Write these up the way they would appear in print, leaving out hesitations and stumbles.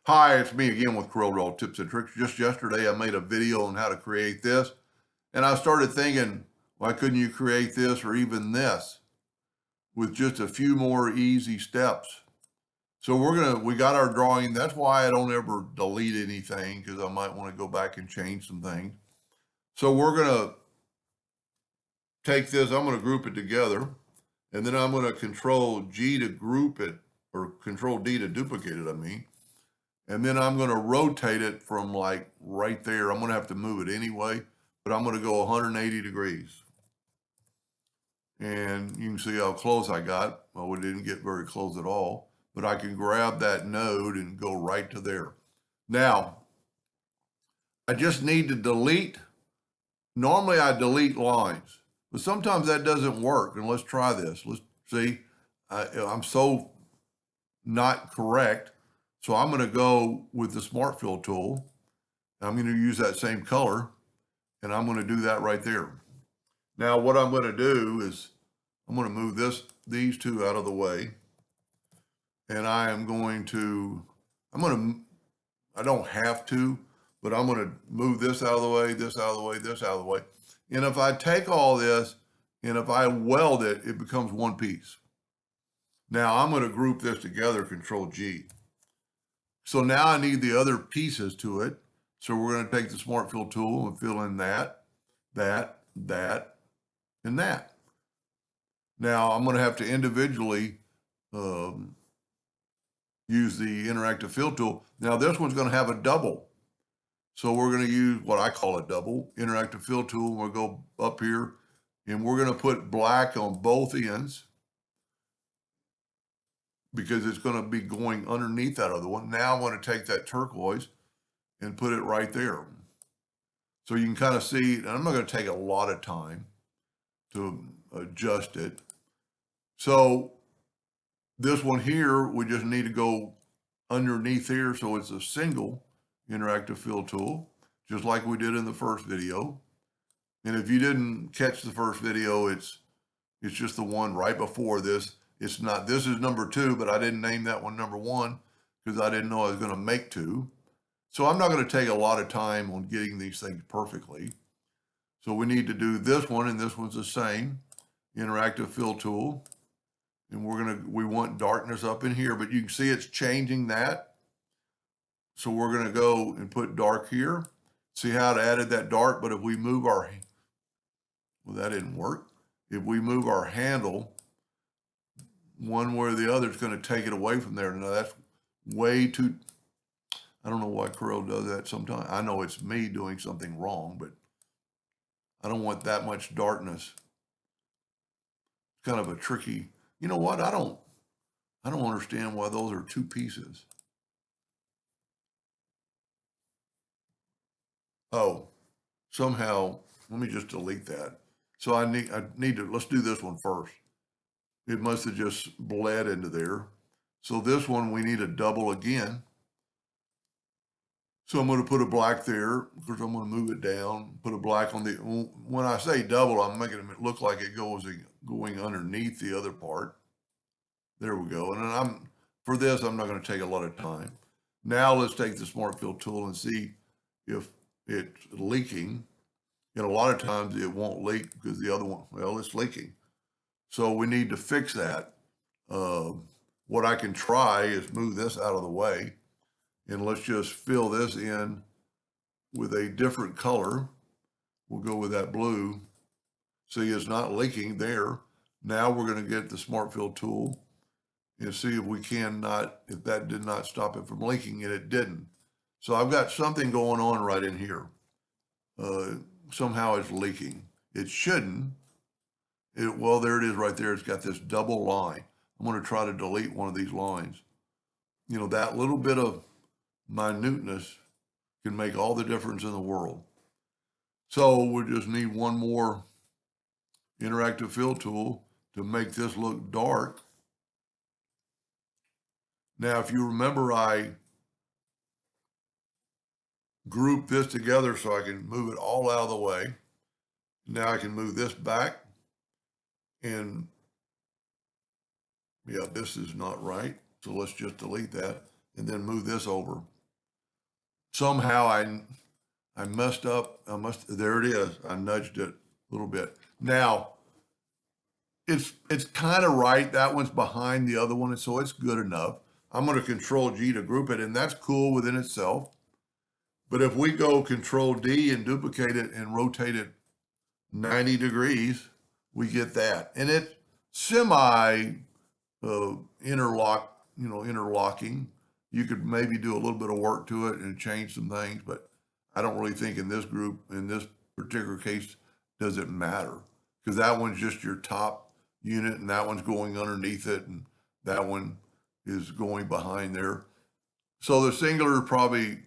Hi, it's me again with CorelDraw tips and tricks. Just yesterday, I made a video on how to create this, and I started thinking, why couldn't you create this or even this with just a few more easy steps? So we got our drawing. That's why I don't ever delete anything, because I might want to go back and change some things. So we're gonna take this, I'm gonna group it together, and then I'm gonna Control G to group it, or Control D to duplicate it, I mean. And then I'm going to rotate it from like right there. I'm going to have to move it anyway, but I'm going to go 180 degrees. And you can see how close I got. Well, we didn't get very close at all, but I can grab that node and go right to there. Now, I just need to delete. Normally I delete lines, but sometimes that doesn't work. And let's try this. Let's see. I'm so not correct. So I'm going to go with the Smart Fill tool. I'm going to use that same color, and I'm going to do that right there. Now, what I'm going to do is I'm going to move these two out of the way, and I don't have to, but I'm going to move this out of the way, this out of the way, this out of the way. And if I take all this, and if I weld it, it becomes one piece. Now I'm going to group this together, Control G. So now I need the other pieces to it. So we're going to take the Smart Fill tool and fill in that, and that. Now I'm going to have to individually use the interactive fill tool. Now this one's going to have a double. So we're going to use what I call a double interactive fill tool. We'll go up here and we're going to put black on both ends, because it's going to be going underneath that other one. Now I'm going to take that turquoise and put it right there. So you can kind of see, and I'm not going to take a lot of time to adjust it. So this one here, we just need to go underneath here. So it's a single interactive fill tool, just like we did in the first video. And if you didn't catch the first video, it's just the one right before this. It's not, this is number 2, but I didn't name that one number 1 because I didn't know I was going to make 2. So I'm not going to take a lot of time on getting these things perfectly. So we need to do this one, and this one's the same interactive fill tool. And we want darkness up in here, but you can see it's changing that. So we're going to go and put dark here. See how it added that dark, but if we move well, that didn't work. If we move our handle one way or the other, it's going to take it away from there. Now that's way too, I don't know why Corel does that sometimes. I know it's me doing something wrong, but I don't want that much darkness. It's kind of a tricky, you know what? I don't understand why those are 2 pieces. Oh, somehow, let me just delete that. So I need to, let's do this one first. It must have just bled into there. So this one, we need a double again. So I'm going to put a black there. Of course, I'm going to move it down, put a black on the, when I say double, I'm making it look like it goes going underneath the other part. There we go. And then for this, I'm not going to take a lot of time. Now let's take the Smart Fill tool and see if it's leaking. And a lot of times it won't leak because the other one, well, it's leaking. So we need to fix that. What I can try is move this out of the way, and let's just fill this in with a different color. We'll go with that blue. See, it's not leaking there. Now we're going to get the Smart Fill tool and see if we if that did not stop it from leaking, and it didn't. So I've got something going on right in here. Somehow it's leaking. It shouldn't. Well, there it is right there. It's got this double line. I'm going to try to delete one of these lines. You know, that little bit of minuteness can make all the difference in the world. So we just need one more interactive fill tool to make this look dark. Now, if you remember, I grouped this together so I can move it all out of the way. Now I can move this back, and yeah, this is not right. So let's just delete that and then move this over. somehow I messed up. There it is. I nudged it a little bit. Now, it's kind of right. That one's behind the other one, and so it's good enough. I'm going to Control G to group it, and that's cool within itself. But if we go Control D and duplicate it and rotate it 90 degrees, we get that. And it's semi interlocking. You could maybe do a little bit of work to it and change some things, but I don't really think in this group, in this particular case, does it matter, because that one's just your top unit and that one's going underneath it and that one is going behind there. So the singular probably,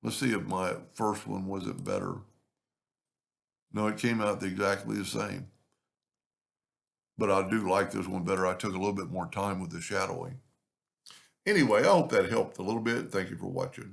let's see if my first one wasn't better. No, it came out exactly the same. But I do like this one better. I took a little bit more time with the shadowing. Anyway, I hope that helped a little bit. Thank you for watching.